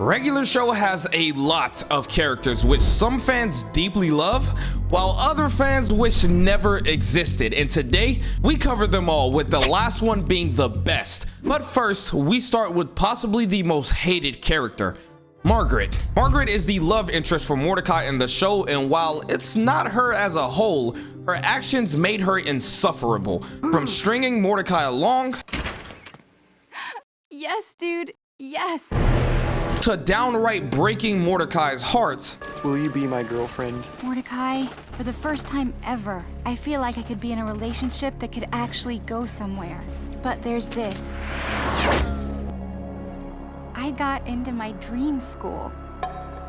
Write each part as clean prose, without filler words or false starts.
Regular show has a lot of characters which some fans deeply love, while other fans wish never existed, and today we cover them all, with the last one being the best. But first, we start with possibly the most hated character, Margaret. Margaret is the love interest for Mordecai in the show, and while it's not her as a whole, her actions made her insufferable. From stringing Mordecai along, yes, dude, yes, to downright breaking Mordecai's heart. Will you be my girlfriend? Mordecai, for the first time ever, I feel like I could be in a relationship that could actually go somewhere. But there's this. I got into my dream school.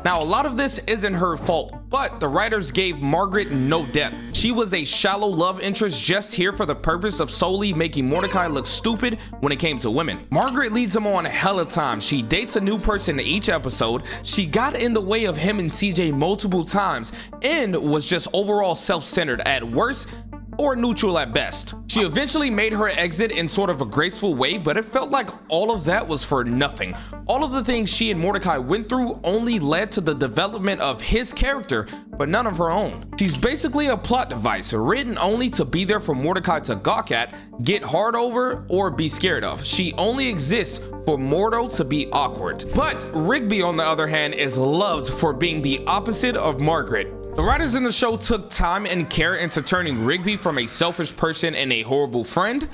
Now, a lot of this isn't her fault, but the writers gave Margaret no depth. She was a shallow love interest just here for the purpose of solely making Mordecai look stupid when it came to women. Margaret leads him on hella time. She dates a new person each episode. She got in the way of him and CJ multiple times and was just overall self-centered at worst, or neutral at best. She eventually made her exit in sort of a graceful way, but it felt like all of that was for nothing. All of the things she and Mordecai went through only led to the development of his character, but none of her own. She's basically a plot device, written only to be there for Mordecai to gawk at, get hard over, or be scared of. She only exists for Mordo to be awkward. But Rigby, on the other hand, is loved for being the opposite of Margaret. The writers in the show took time and care into turning Rigby from a selfish person and a horrible friend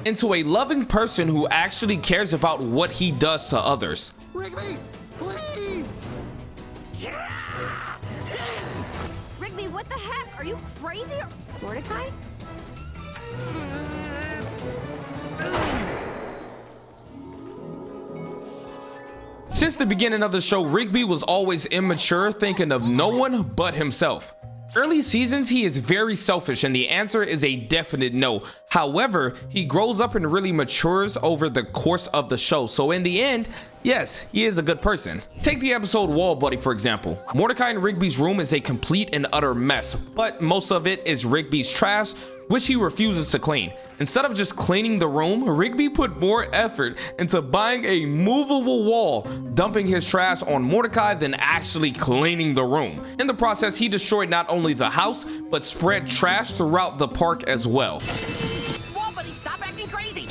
into a loving person who actually cares about what he does to others. Rigby, please! Rigby, what the heck? Are you crazy? Mordecai? Since the beginning of the show, Rigby was always immature, thinking of no one but himself. Early seasons, he is very selfish, and the answer is a definite no. However, he grows up and really matures over the course of the show, so in the end, yes, he is a good person. Take the episode Wall Buddy, for example. Mordecai and Rigby's room is a complete and utter mess, but most of it is Rigby's trash, which he refuses to clean. Instead of just cleaning the room, Rigby put more effort into buying a movable wall, dumping his trash on Mordecai, than actually cleaning the room. In the process, he destroyed not only the house, but spread trash throughout the park as well. Wall buddy, stop acting crazy!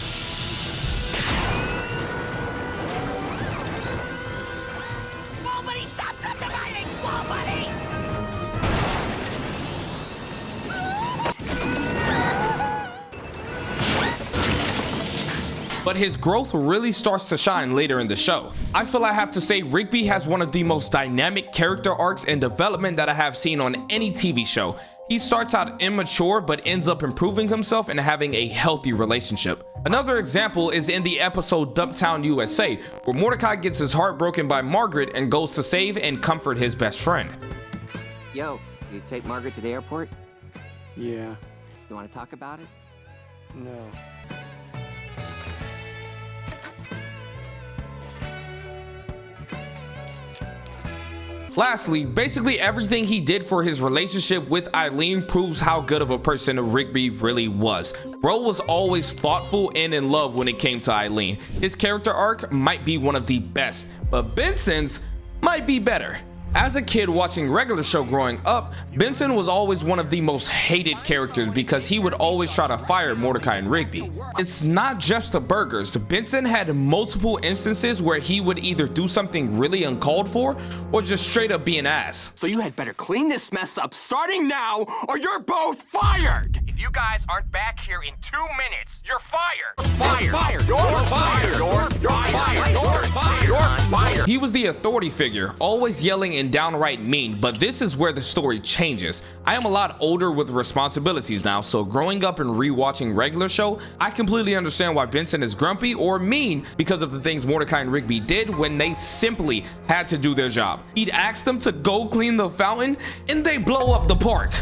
Wall buddy, stop subdividing! Wall buddy! But his growth really starts to shine later in the show. I feel I have to say Rigby has one of the most dynamic character arcs and development that I have seen on any TV show. He starts out immature but ends up improving himself and having a healthy relationship. Another example is in the episode Dumptown USA, where Mordecai gets his heart broken by Margaret and goes to save and comfort his best friend. Yo, you take Margaret to the airport? Yeah. You want to talk about it? No. Lastly, basically everything he did for his relationship with Eileen proves how good of a person Rigby really was. Bro was always thoughtful and in love when it came to Eileen. His character arc might be one of the best, but Benson's might be better. As a kid watching regular show growing up, Benson was always one of the most hated characters because he would always try to fire Mordecai and Rigby. It's not just the burgers. Benson had multiple instances where he would either do something really uncalled for or just straight up be an ass. So you had better clean this mess up starting now, or you're both fired! If you guys aren't back here in 2 minutes, you're fired! Fired! You're fired! You're fired! You're fired! You're fired! He was the authority figure, always yelling and downright mean, but this is where the story changes. I am a lot older with responsibilities now, so growing up and rewatching regular show, I completely understand why Benson is grumpy or mean because of the things Mordecai and Rigby did when they simply had to do their job. He'd ask them to go clean the fountain, and they blow up the park.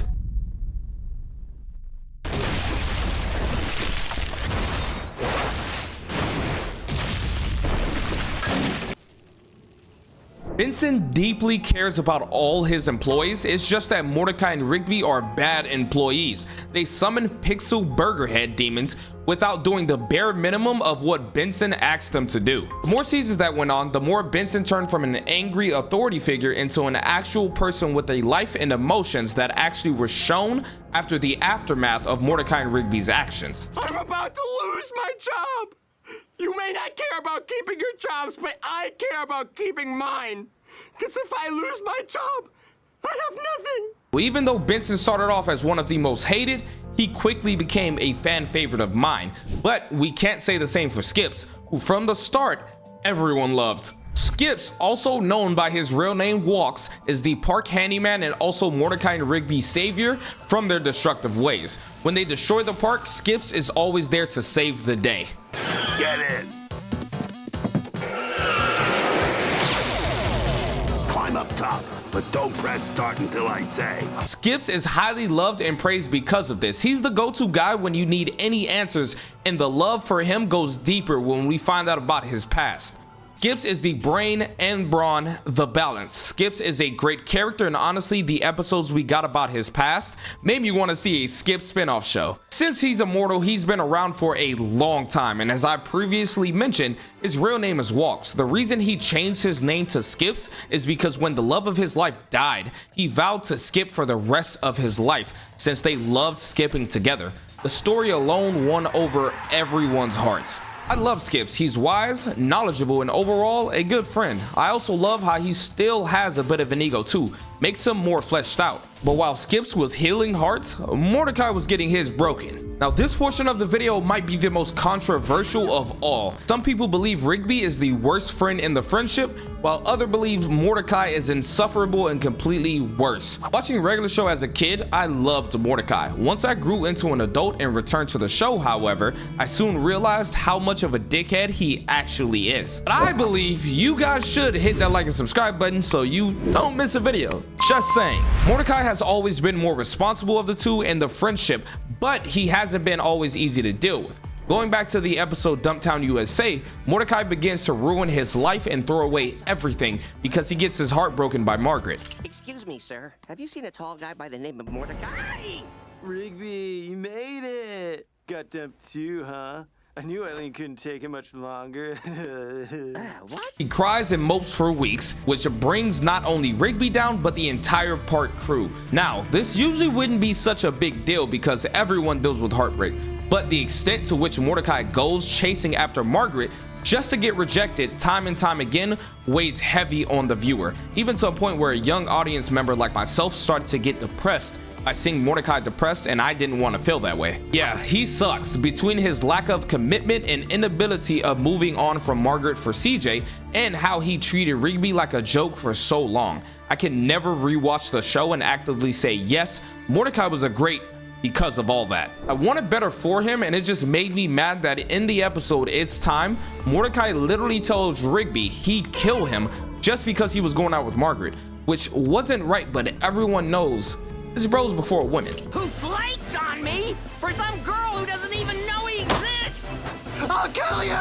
Benson deeply cares about all his employees. It's just that Mordecai and Rigby are bad employees. They summon pixel burger head demons, without doing the bare minimum of what Benson asked them to do. The more seasons that went on, the more Benson turned from an angry authority figure into an actual person with a life and emotions that actually were shown after the aftermath of Mordecai and Rigby's actions. I'm about to lose my job. You may not care about keeping your jobs, but I care about keeping mine. Because if I lose my job, I have nothing. Even though Benson started off as one of the most hated, he quickly became a fan favorite of mine. But we can't say the same for Skips, who from the start, everyone loved. Skips, also known by his real name Walks, is the park handyman and also Mordecai and Rigby's savior from their destructive ways. When they destroy the park, Skips is always there to save the day. Get in. Climb up top, but don't press start until I say. Skips is highly loved and praised because of this. He's the go-to guy when you need any answers, and the love for him goes deeper when we find out about his past. Skips is the brain and brawn, the balance. Skips is a great character, and honestly, the episodes we got about his past made me want to see a Skips spin-off show. Since he's immortal, he's been around for a long time, and as I previously mentioned, his real name is Walks. The reason he changed his name to Skips is because when the love of his life died, he vowed to skip for the rest of his life since they loved skipping together. The story alone won over everyone's hearts. I love Skips. He's wise, knowledgeable, and overall a good friend. I also love how he still has a bit of an ego too, makes him more fleshed out. But while Skips was healing hearts, Mordecai was getting his broken. Now this portion of the video might be the most controversial of all. Some people believe Rigby is the worst friend in the friendship, while others believe Mordecai is insufferable and completely worse. Watching regular show as a kid, I loved Mordecai. Once I grew into an adult and returned to the show, however, I soon realized how much of a dickhead he actually is. But I believe you guys should hit that like and subscribe button so you don't miss a video. Just saying. Mordecai has always been more responsible of the two in the friendship, but he hasn't been always easy to deal with. Going back to the episode Dumptown USA, Mordecai begins to ruin his life and throw away everything because he gets his heart broken by Margaret. Excuse me, sir. Have you seen a tall guy by the name of Mordecai? Rigby, you made it. Got dumped too, huh? I knew Eileen couldn't take it much longer. What? He cries and mopes for weeks, which brings not only Rigby down, but the entire park crew. Now, this usually wouldn't be such a big deal because everyone deals with heartbreak, but the extent to which Mordecai goes chasing after Margaret just to get rejected time and time again weighs heavy on the viewer, even to a point where a young audience member like myself started to get depressed by seeing Mordecai depressed, and I didn't want to feel that way. Yeah, he sucks. Between his lack of commitment and inability of moving on from Margaret for CJ, and how he treated Rigby like a joke for so long, I can never rewatch the show and actively say yes, Mordecai was a great because of all that. I wanted better for him, and it just made me mad that in the episode It's Time, Mordecai literally tells Rigby he'd kill him just because he was going out with Margaret, which wasn't right, but everyone knows this bro's before women. Who flaked on me for some girl who doesn't even know he exists? I'll kill you!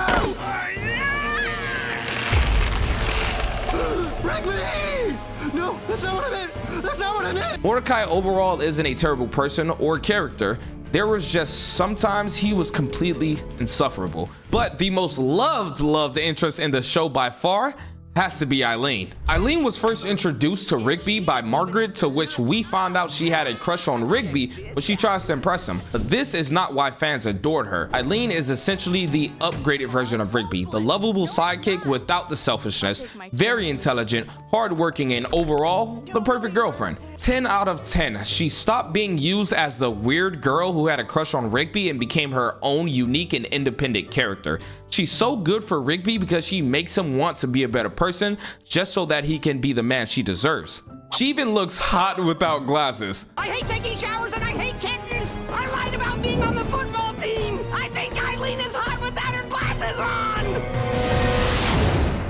Rigby! No, that's not what I meant. That's not what I meant. Mordecai overall isn't a terrible person or character. There was just sometimes he was completely insufferable. But the most loved interest in the show by far has to be Eileen. Eileen was first introduced to Rigby by Margaret, to which we found out she had a crush on Rigby, but she tries to impress him. But this is not why fans adored her. Eileen is essentially the upgraded version of Rigby, the lovable sidekick without the selfishness, very intelligent, hardworking, and overall, the perfect girlfriend. 10 out of 10. She stopped being used as the weird girl who had a crush on Rigby and became her own unique and independent character. She's so good for Rigby because she makes him want to be a better person just so that he can be the man she deserves. She even looks hot without glasses. I hate taking showers and I hate kittens. I lied about being on the football team. I think Eileen is hot without her glasses on.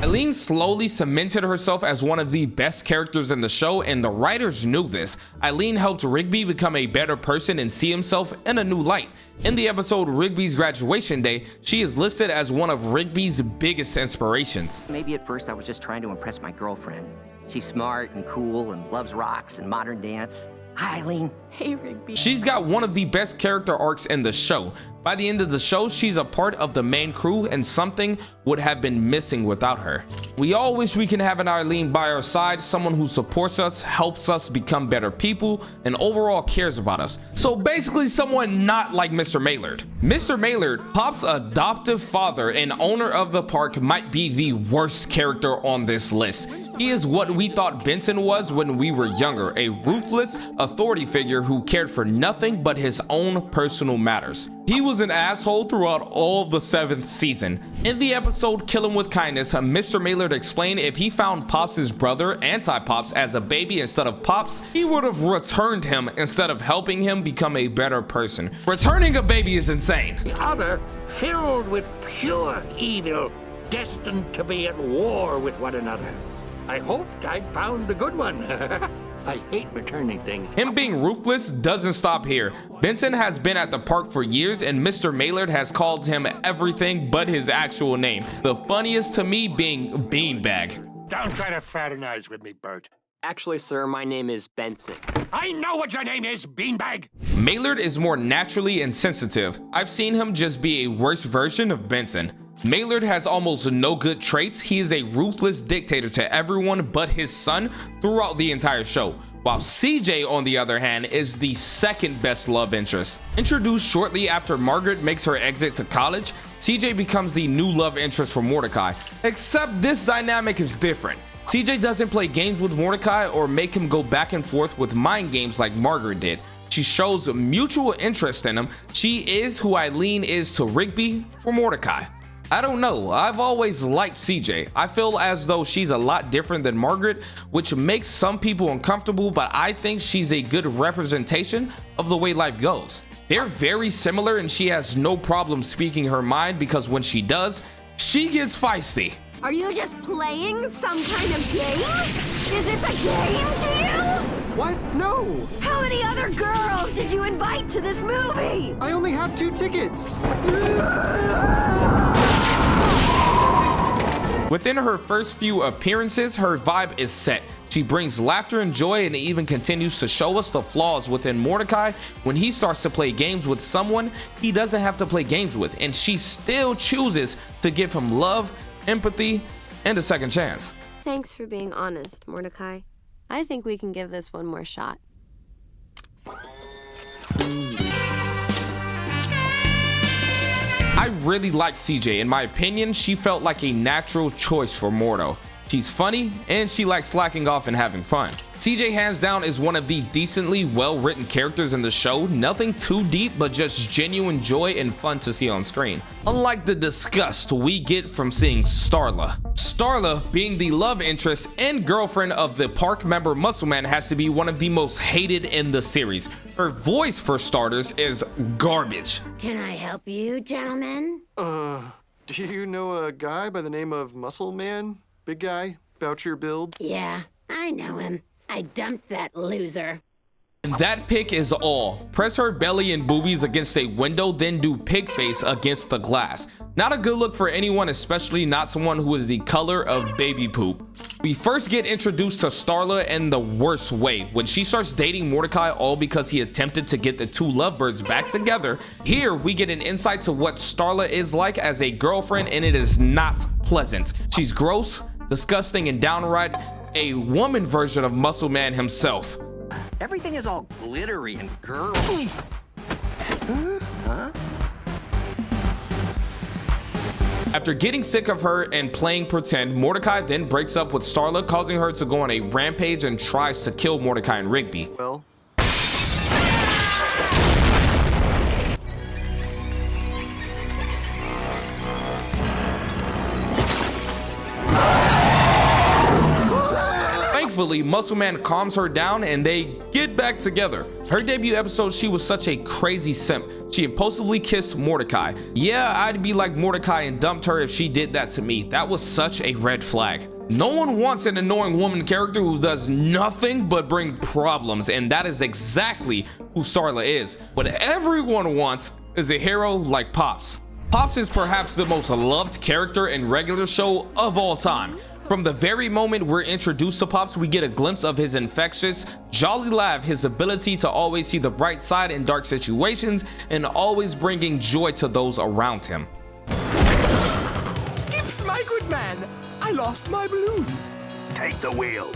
Eileen slowly cemented herself as one of the best characters in the show, and the writers knew this. Eileen helped Rigby become a better person and see himself in a new light. In the episode Rigby's Graduation Day, she is listed as one of Rigby's biggest inspirations. Maybe at first I was just trying to impress my girlfriend. She's smart and cool and loves rocks and modern dance. Eileen. Hey, Rigby. She's got one of the best character arcs in the show. By the end of the show, she's a part of the main crew and something would have been missing without her. We all wish we can have an Eileen by our side, someone who supports us, helps us become better people, and overall cares about us. So basically someone not like Mr. Maylard. Mr. Maylard, Pop's adoptive father and owner of the park, might be the worst character on this list. He is what we thought Benson was when we were younger, a ruthless authority figure who cared for nothing but his own personal matters. He was an asshole throughout all the 7th season. In the episode Kill Him With Kindness, Mr. Maylard explained if he found Pops' brother, Anti-Pops, as a baby instead of Pops, he would have returned him instead of helping him become a better person. Returning a baby is insane. The other filled with pure evil, destined to be at war with one another. I hoped I'd found the good one. I hate returning things. Him being ruthless doesn't stop here. Benson has been at the park for years and Mr. Maylard has called him everything but his actual name. The funniest to me being Beanbag. Don't try to fraternize with me, Bert. Actually, sir, my name is Benson. I know what your name is, Beanbag. Maylard is more naturally insensitive. I've seen him just be a worse version of Benson. Maylard has almost no good traits. He is a ruthless dictator to everyone but his son throughout the entire show, while CJ, on the other hand, is the second best love interest. Introduced shortly after Margaret makes her exit to college, CJ becomes the new love interest for Mordecai, except this dynamic is different. CJ doesn't play games with Mordecai or make him go back and forth with mind games like Margaret did. She shows mutual interest in him. She is who Eileen is to Rigby for Mordecai. I don't know, I've always liked CJ. I feel as though she's a lot different than Margaret, which makes some people uncomfortable, but I think she's a good representation of the way life goes. They're very similar and she has no problem speaking her mind because when she does, she gets feisty. Are you just playing some kind of game? Is this a game to you? What? No! How many other girls did you invite to this movie? I only have 2 tickets! Within her first few appearances, her vibe is set. She brings laughter and joy and even continues to show us the flaws within Mordecai when he starts to play games with someone he doesn't have to play games with, and she still chooses to give him love, empathy, and a second chance. Thanks for being honest, Mordecai. I think we can give this one more shot. I really like CJ. In my opinion, she felt like a natural choice for Mordo. She's funny and she likes slacking off and having fun. CJ hands down is one of the decently well-written characters in the show. Nothing too deep, but just genuine joy and fun to see on screen. Unlike the disgust we get from seeing Starla. Starla, being the love interest and girlfriend of the park member Muscleman, has to be one of the most hated in the series. Her voice, for starters, is garbage. Can I help you, gentlemen? Do you know a guy by the name of Muscle Man? Big guy, about your build? Yeah, I know him. I dumped that loser. And that pick is all. Press her belly and boobies against a window, then do pig face against the glass. Not a good look for anyone, especially not someone who is the color of baby poop. We first get introduced to Starla in the worst way, when she starts dating Mordecai all because he attempted to get the 2 lovebirds back together. Here we get an insight to what Starla is like as a girlfriend, and it is not pleasant. She's gross, disgusting, and downright a woman version of Muscle Man himself. Everything is all glittery and girly. Huh? After getting sick of her and playing pretend, Mordecai then breaks up with Starla, causing her to go on a rampage and tries to kill Mordecai and Rigby. Well. Thankfully, Muscle Man calms her down and they get back together. Her debut episode, she was such a crazy simp. She impulsively kissed Mordecai. Yeah, I'd be like Mordecai and dumped her if she did that to me. That was such a red flag. No one wants an annoying woman character who does nothing but bring problems, and that is exactly who Starla is. What everyone wants is a hero like Pops. Pops is perhaps the most loved character in regular show of all time. From the very moment we're introduced to Pops, we get a glimpse of his infectious, jolly laugh, his ability to always see the bright side in dark situations, and always bringing joy to those around him. Skips, my good man. I lost my balloon. Take the wheel.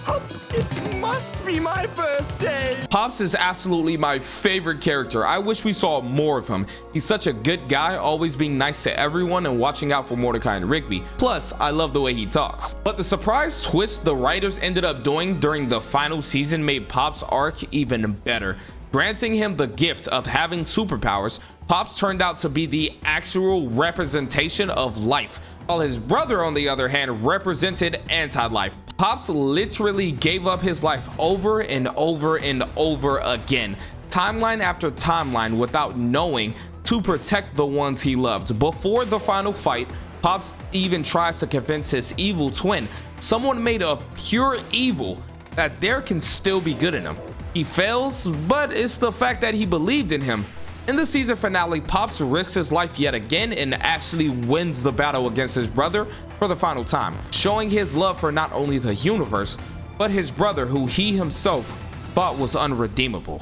Hup, it must be my birthday. Pops is absolutely my favorite character. I wish we saw more of him. He's such a good guy, always being nice to everyone and watching out for Mordecai and Rigby. Plus, I love the way he talks. But the surprise twist the writers ended up doing during the final season made Pops' arc even better. Granting him the gift of having superpowers, Pops turned out to be the actual representation of life, while his brother, on the other hand, represented anti-life. Pops literally gave up his life over and over and over again, timeline after timeline, without knowing, to protect the ones he loved. Before the final fight, Pops even tries to convince his evil twin, someone made of pure evil, that there can still be good in him. He fails, but it's the fact that he believed in him. In the season finale, Pops risks his life yet again and actually wins the battle against his brother for the final time, showing his love for not only the universe, but his brother, who he himself thought was unredeemable.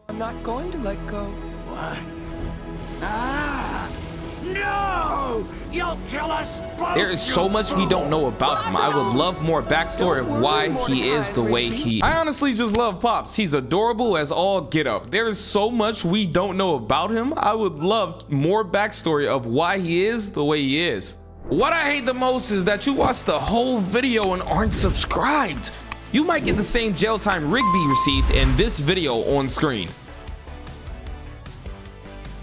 I'm not going to let go. What? Ah! No! You'll kill us both! There is so much we don't know about him. I would love more backstory of why he is the way he is. I honestly just love Pops. He's adorable as all get up. There is so much we don't know about him. I would love more backstory of why he is the way he is. What I hate the most is that you watched the whole video and aren't subscribed. You might get the same jail time Rigby received in this video on screen.